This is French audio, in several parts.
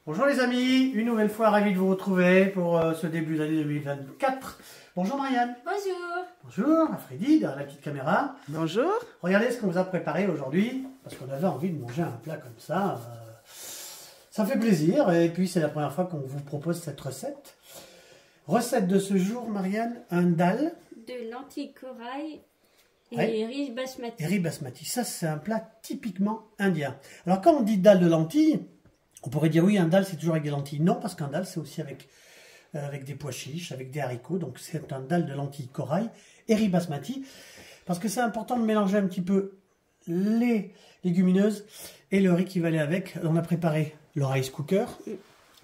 Bonjour les amis, une nouvelle fois ravi de vous retrouver pour ce début d'année 2024. Bonjour Marianne. Bonjour. Bonjour, Freddy derrière la petite caméra. Bonjour. Regardez ce qu'on vous a préparé aujourd'hui, parce qu'on avait envie de manger un plat comme ça. Ça fait plaisir, et puis c'est la première fois qu'on vous propose cette recette. Recette de ce jour, Marianne, un dal. De lentilles corail et Ouais. riz basmati. Et riz basmati, ça c'est un plat typiquement indien. Alors quand on dit dal de lentilles, on pourrait dire oui, un dal c'est toujours avec des lentilles. Non, parce qu'un dal c'est aussi avec des pois chiches, avec des haricots. Donc c'est un dal de lentilles corail et riz basmati. Parce que c'est important de mélanger un petit peu les légumineuses et le riz qui va aller avec. On a préparé le rice cooker.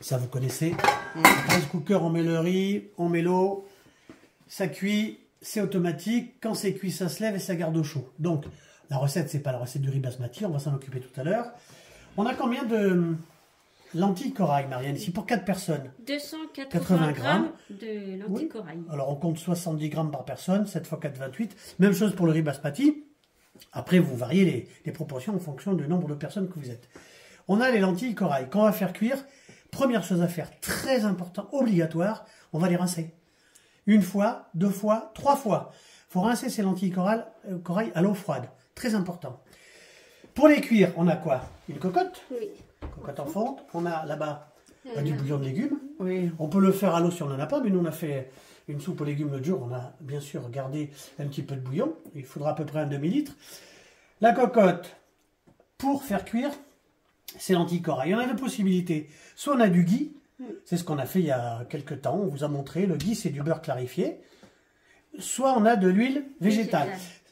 Ça vous connaissez. Le rice cooker, on met le riz, on met l'eau, ça cuit. C'est automatique, quand c'est cuit, ça se lève et ça garde au chaud. Donc, la recette, c'est pas la recette du riz basmati, on va s'en occuper tout à l'heure. On a combien de lentilles corail, Marianne, ici, pour 4 personnes? 280 grammes de lentilles Oui. corail. Alors, on compte 70 grammes par personne, 7 x 4, 28. Même chose pour le riz basmati. Après, vous variez les proportions en fonction du nombre de personnes que vous êtes. On a les lentilles corail qu'on va faire cuire. Première chose à faire, très important, obligatoire, on va les rincer. Une fois, 2 fois, 3 fois. Il faut rincer ces lentilles corail à l'eau froide. Très important. Pour les cuire, on a quoi? Une cocotte. Oui. Cocotte en fonte. On a là-bas du bouillon de légumes. Oui. On peut le faire à l'eau si on n'en a pas, mais nous on a fait une soupe aux légumes l'autre jour. On a bien sûr gardé un petit peu de bouillon. Il faudra à peu près un demi-litre. La cocotte, pour faire cuire ces lentilles corail. Il y en a deux possibilités. Soit on a du ghee. C'est ce qu'on a fait il y a quelques temps. On vous a montré. Le ghee, c'est du beurre clarifié. Soit on a de l'huile végétale.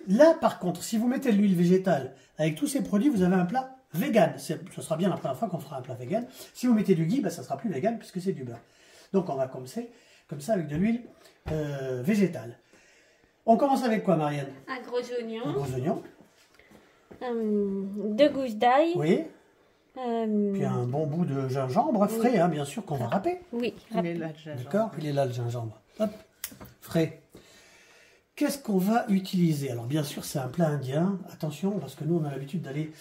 Là, par contre, si vous mettez de l'huile végétale avec tous ces produits, vous avez un plat vegan. Ce sera bien la première fois qu'on fera un plat vegan. Si vous mettez du ghee, ça ne sera plus vegan puisque c'est du beurre. Donc, on va commencer comme ça avec de l'huile végétale. On commence avec quoi, Marianne? Un gros oignon. Un gros oignon. 2 gousses d'ail. Oui. Puis un bon bout de gingembre frais, hein, bien sûr, qu'on va râper. Oui. Il est là, le gingembre. D'accord, il est là le gingembre. Hop, frais. Qu'est-ce qu'on va utiliser? Alors bien sûr, c'est un plat indien. Attention, parce que nous, on a l'habitude d'aller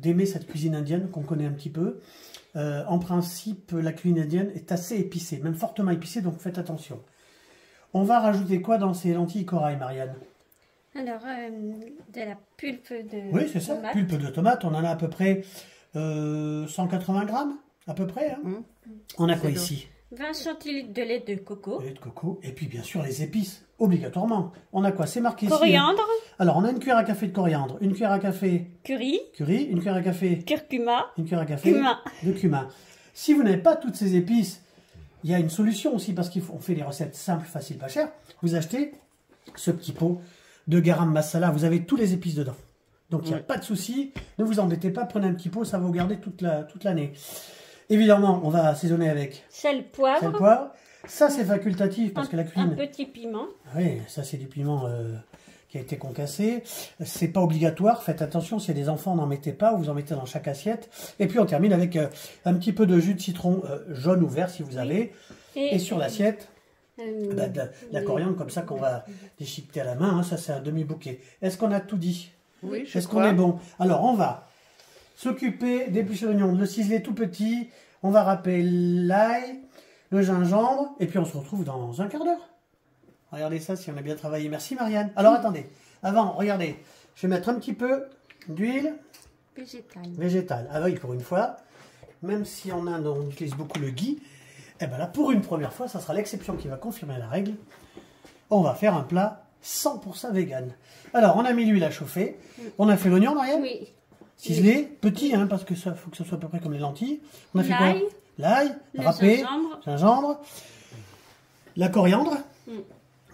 d'aimer cette cuisine indienne qu'on connaît un petit peu. En principe, la cuisine indienne est assez épicée, même fortement épicée, donc faites attention. On va rajouter quoi dans ces lentilles corail, Marianne? Alors, de la pulpe de Oui, c'est ça, tomate. pulpe de tomate. On en a à peu près 180 grammes, à peu près. Hein. On a quoi C'est ici? 20 centilitres de lait de coco. Lait de coco, et puis bien sûr les épices, obligatoirement. On a quoi? C'est marqué ici. Coriandre. Alors, on a une cuillère à café de coriandre, une cuillère à café Curry. curry, une cuillère à café, Curcuma. une cuillère à café Cumin. de cumin. Si vous n'avez pas toutes ces épices, il y a une solution aussi, parce qu'on fait des recettes simples, faciles, pas chères. Vous achetez ce petit pot de garam masala, vous avez tous les épices dedans. Donc, il n'y a pas de souci, ne vous embêtez pas, prenez un petit pot, ça va vous garder toute l'année. Évidemment, on va assaisonner avec Sel, poivre. sel, poivre. Ça, c'est facultatif, parce que la Un cuisine... petit piment. Oui, ça c'est du piment qui a été concassé. C'est pas obligatoire, faites attention, s'il y a des enfants, n'en mettez pas, vous en mettez dans chaque assiette. Et puis on termine avec un petit peu de jus de citron jaune ou vert si vous avez. Et sur l'assiette, de la coriandre comme ça qu'on va déchiqueter à la main, hein, ça c'est un demi-bouquet. Est-ce qu'on a tout dit? Oui, je Est-ce qu'on crois. est bon? Alors on va s'occuper d'éplucher l'oignon, de le ciseler tout petit, on va râper l'ail, le gingembre, et puis on se retrouve dans un quart d'heure. Regardez ça, si on a bien travaillé. Merci Marianne. Alors attendez, avant, regardez, je vais mettre un petit peu d'huile Végétal. végétale. Ah oui, pour une fois, même si en Inde on utilise beaucoup le ghee, eh ben là, pour une première fois, ça sera l'exception qui va confirmer la règle. On va faire un plat 100% vegan. Alors, on a mis l'huile à chauffer. On a fait l'oignon, Marianne? Oui. Ciselé, petit, hein, parce que ça faut que ce soit à peu près comme les lentilles. On a fait quoi? L'ail. L'ail, Le râpé, gingembre. gingembre, la coriandre,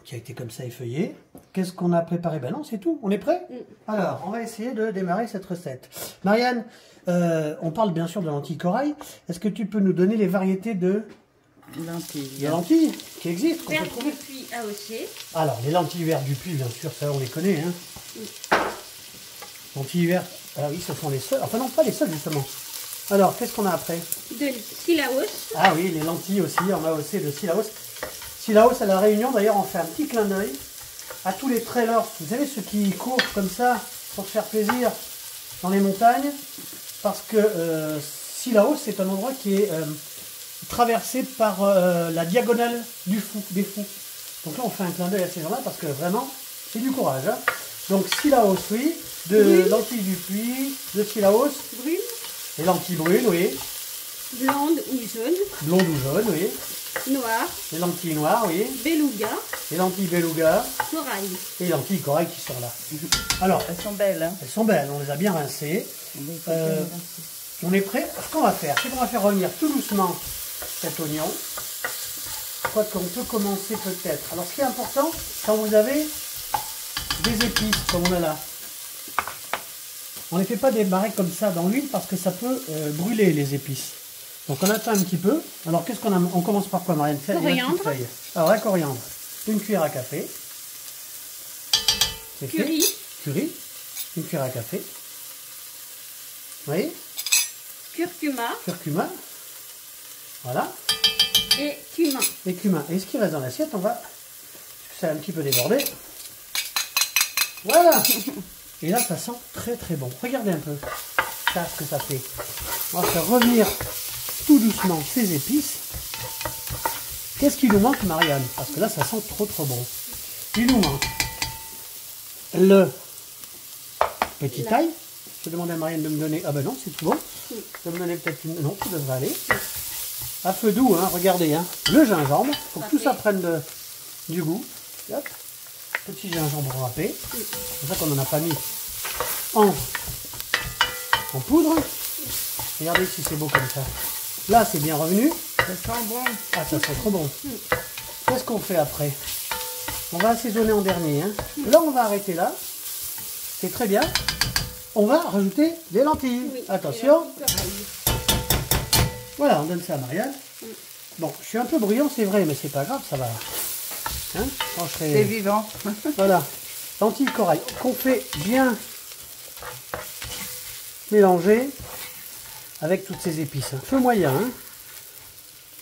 qui a été comme ça effeuillée. Qu'est-ce qu'on a préparé? Ben non, c'est tout. On est prêt? Alors, on va essayer de démarrer cette recette. Marianne, on parle bien sûr de lentilles corail. Est-ce que tu peux nous donner les variétés de Lentilles. lentilles qui existent, qu'on peut Vert trouver? du puits AOC. Alors, les lentilles vertes du puits, bien sûr, ça on les connaît. Hein. Lentilles vertes, ah oui, ce sont les seules. Enfin non, pas les seules justement. Alors, qu'est-ce qu'on a après? De Silaos. Ah oui, les lentilles aussi, en AOC de Silaos. Silaos à la Réunion, d'ailleurs, on fait un petit clin d'œil à tous les trailers. Vous savez, ceux qui courent comme ça pour se faire plaisir dans les montagnes. Parce que Sillaos, c'est un endroit qui est traversé par la diagonale des fous. Donc là, on fait un clin d'œil à ces gens-là parce que vraiment, c'est du courage. Hein. Donc Sillaos, oui, de lentilles du Puy, de Sillaos. Brune. Les lentilles brunes, oui. Blonde ou jaune. Blonde ou jaune, oui. Noire. Les lentilles noires, oui. Beluga. Les lentilles beluga. Corail. Et les lentilles corail qui sont là. Alors, Elles sont belles. Hein. elles sont belles, on les a bien rincées. On est prêt. Ce qu'on va faire, c'est qu'on va faire revenir tout doucement cet oignon. Quoi qu'on peut commencer peut-être. Alors, ce qui est important, quand vous avez des épices, comme on a là, on ne les fait pas démarrer comme ça dans l'huile parce que ça peut brûler les épices. Donc on attend un petit peu. Alors qu'est-ce qu'on a? On commence par quoi, Marianne? Coriandre. Alors la coriandre, une cuillère à café. Curry. Curry, une cuillère à café. Oui. Curcuma. Curcuma. Voilà. Et cumin. Et cumin. Et ce qui reste dans l'assiette, on va... Ça a un petit peu débordé. Voilà. Et là, ça sent très très bon. Regardez un peu ça, ce que ça fait. On va faire revenir tout doucement ces épices. Qu'est-ce qui nous manque, Marianne? Parce que là, ça sent trop trop bon. Il nous manque le petit ail. Je vais demander à Marianne de me donner... Ah ben non, c'est tout bon. De me donner peut-être une... Non, ça devrait aller. À feu doux, hein, regardez. Hein. Le gingembre. Il faut que tout ça prenne du goût. Hop. Petit gingembre râpé. C'est pour ça qu'on n'en a pas mis en poudre. Regardez si c'est beau comme ça. Là, c'est bien revenu. Ça sent bon. Ah, ça sent trop bon. Qu'est-ce qu'on fait après? On va assaisonner en dernier. Hein. Là, on va arrêter là. C'est très bien. On va rajouter des lentilles. Oui, attention. Voilà, on donne ça à Marianne. Bon, je suis un peu bruyant, c'est vrai, mais c'est pas grave, ça va. Hein, quand je serai... C'est vivant. Voilà. Lentilles corail qu'on fait bien mélanger avec toutes ces épices. Feu moyen. Hein.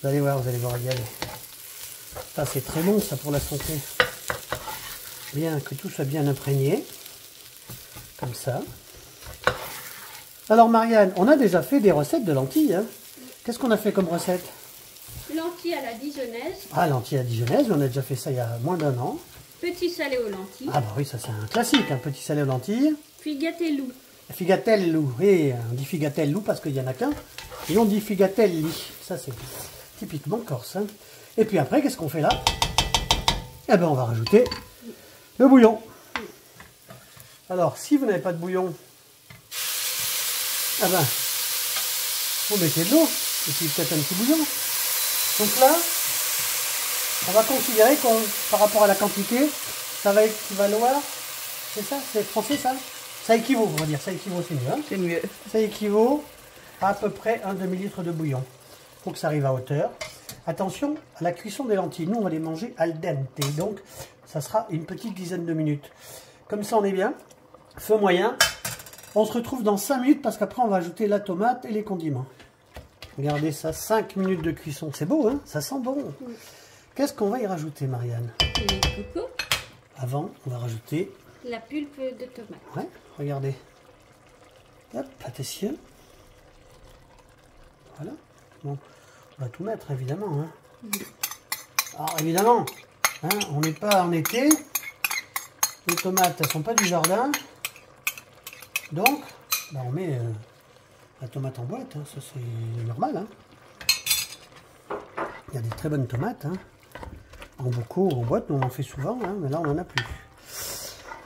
Vous allez voir régaler. Ça, c'est très bon, ça, pour la santé. Bien que tout soit bien imprégné. Comme ça. Alors, Marianne, on a déjà fait des recettes de lentilles. Hein. Qu'est-ce qu'on a fait comme recette? Lentilles à la dijonnaise. Ah, lentilles à dijonnaise, on a déjà fait ça il y a moins d'1 an. Petit salé aux lentilles. Ah bah oui, ça c'est un classique, un petit salé aux lentilles. Figatello. Figatello, oui, on dit figatello parce qu'il n'y en a qu'un. Et on dit figatelli, ça c'est typiquement corse. Hein. Et puis après, qu'est-ce qu'on fait là? Eh ben on va rajouter le bouillon. Alors, si vous n'avez pas de bouillon, ah ben, vous mettez de l'eau, et puis peut-être un petit bouillon. Donc là, on va considérer qu'on, par rapport à la quantité, ça va équivaloir, c'est ça, c'est français ça? Ça équivaut, on va dire, ça équivaut, c'est mieux. Hein, c'est mieux. Ça équivaut à peu près un demi-litre de bouillon. Il faut que ça arrive à hauteur. Attention à la cuisson des lentilles. Nous, on va les manger al dente, donc ça sera une petite dizaine de minutes. Comme ça, on est bien. Feu moyen. On se retrouve dans 5 minutes parce qu'après, on va ajouter la tomate et les condiments. Regardez ça, 5 minutes de cuisson. C'est beau, hein? Ça sent bon. Qu'est-ce qu'on va y rajouter, Marianne? Le coco. Avant, on va rajouter... La pulpe de tomate. Ouais, regardez. Hop, pâte cieux. Voilà. Bon, on va tout mettre, évidemment. Hein. Alors, évidemment, hein, on n'est pas en été. Les tomates, elles sont pas du jardin. Donc, bah, on met la tomate en boîte. Hein, ça, c'est normal. Hein. Il y a des très bonnes tomates. Hein. En bocaux ou en boîte, nous on en fait souvent. Hein, mais là, on n'en a plus.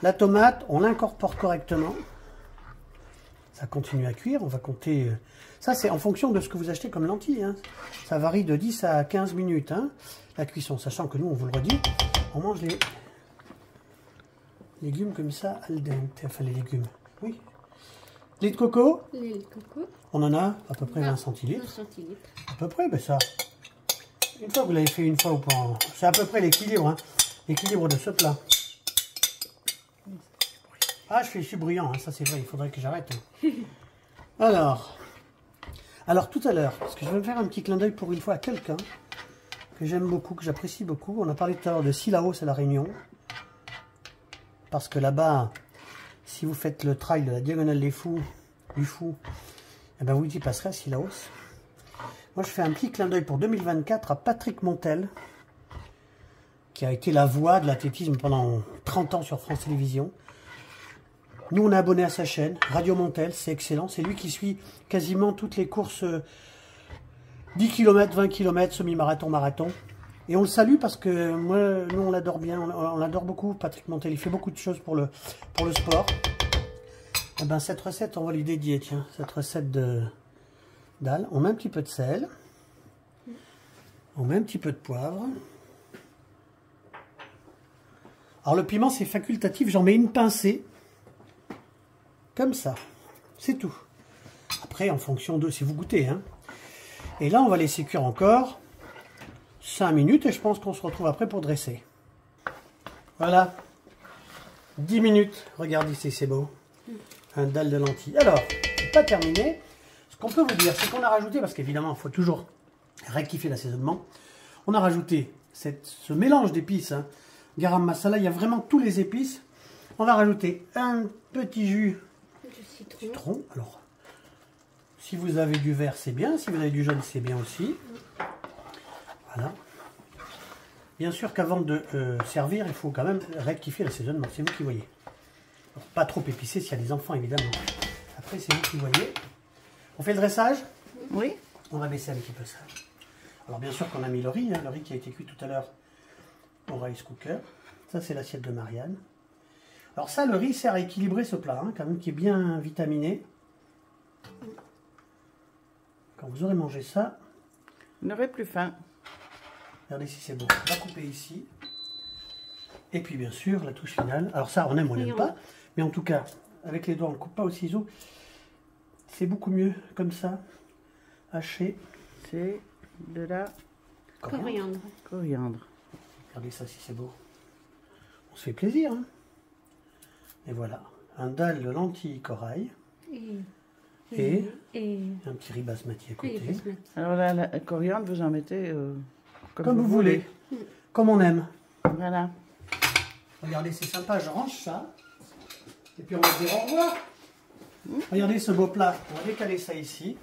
La tomate, on l'incorpore correctement. Ça continue à cuire. On va compter... Ça, c'est en fonction de ce que vous achetez comme lentilles. Hein. Ça varie de 10 à 15 minutes, hein, la cuisson. Sachant que nous, on vous le redit, on mange les légumes comme ça, al dente. Enfin, les légumes, oui. Lait de coco. Lait de coco. On en a à peu près 20 centilitres. 20 centilitres. À peu près, ben ça. Une fois que vous l'avez fait une fois ou pas, c'est à peu près l'équilibre. Hein, l'équilibre de ce plat. Ah, je suis bruyant, hein, ça c'est vrai, il faudrait que j'arrête. Hein. Alors tout à l'heure, parce que je vais me faire un petit clin d'œil pour une fois à quelqu'un que j'aime beaucoup, que j'apprécie beaucoup. On a parlé tout à l'heure de Sillaos à La Réunion. Parce que là-bas, si vous faites le trail de la Diagonale des Fous, Eh ben, vous y passerez à Sillaos. Moi, je fais un petit clin d'œil pour 2024 à Patrick Montel, qui a été la voix de l'athlétisme pendant 30 ans sur France Télévisions. Nous, on est abonné à sa chaîne, Radio Montel, c'est excellent. C'est lui qui suit quasiment toutes les courses 10 km, 20 km, semi-marathon, marathon. Et on le salue parce que moi, nous, on l'adore bien, on l'adore beaucoup, Patrick Montel. Il fait beaucoup de choses pour le sport. Eh ben, cette recette, on va lui dédier, tiens, cette recette de dalle. On met un petit peu de sel. On met un petit peu de poivre. Alors, le piment, c'est facultatif. J'en mets une pincée. Comme ça. C'est tout. Après, en fonction de... si vous goûtez, hein. Et là, on va laisser cuire encore 5 minutes. Et je pense qu'on se retrouve après pour dresser. Voilà. 10 minutes. Regardez ici, c'est beau. Un dalle de lentilles. Alors, c'est pas terminé. Ce qu'on peut vous dire, c'est qu'on a rajouté, parce qu'évidemment, il faut toujours rectifier l'assaisonnement. On a rajouté ce mélange d'épices, hein, garam masala, il y a vraiment tous les épices. On va rajouter un petit jus de citron. Alors, si vous avez du vert, c'est bien. Si vous avez du jaune, c'est bien aussi. Voilà. Bien sûr qu'avant de servir, il faut quand même rectifier l'assaisonnement. C'est vous qui voyez. Alors, pas trop épicé s'il y a des enfants, évidemment. Après, c'est vous qui voyez. On fait le dressage? Oui. On va baisser un petit peu ça. Alors, bien sûr qu'on a mis le riz, hein, le riz qui a été cuit tout à l'heure au rice cooker. Ça, c'est l'assiette de Marianne. Alors ça, le riz sert à équilibrer ce plat, hein, quand même, qui est bien vitaminé. Quand vous aurez mangé ça... Vous n'aurez plus faim. Regardez si c'est bon. On va couper ici. Et puis, bien sûr, la touche finale. Alors ça, on aime ou on n'aime pas. Mais en tout cas, avec les doigts, on ne coupe pas au ciseau. C'est beaucoup mieux, comme ça, haché. C'est de la Coriandre. coriandre. Regardez ça si c'est beau. On se fait plaisir, hein. Et voilà, un dalle de lentilles corail et un petit riz basmati à côté. Alors là, la coriandre, vous en mettez Comme vous voulez. Comme on aime. Voilà. Regardez, c'est sympa, je range ça. Et puis on va se dire au revoir. Regardez ce beau plat. On va décaler ça ici.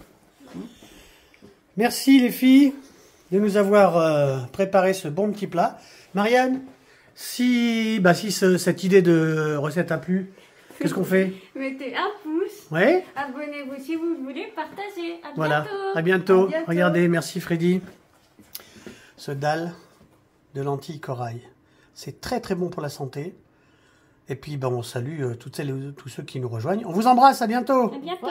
Merci les filles de nous avoir préparé ce bon petit plat. Marianne, si cette idée de recette a plu, qu'est-ce qu'on fait? Mettez un pouce. Ouais. Abonnez-vous si vous le voulez. Partagez. À Voilà. bientôt. À bientôt. À bientôt. Regardez, merci Freddy. Ce dalle de lentilles corail. C'est très très bon pour la santé. Et puis on salue toutes celles et tous ceux qui nous rejoignent. On vous embrasse, à bientôt. À bientôt.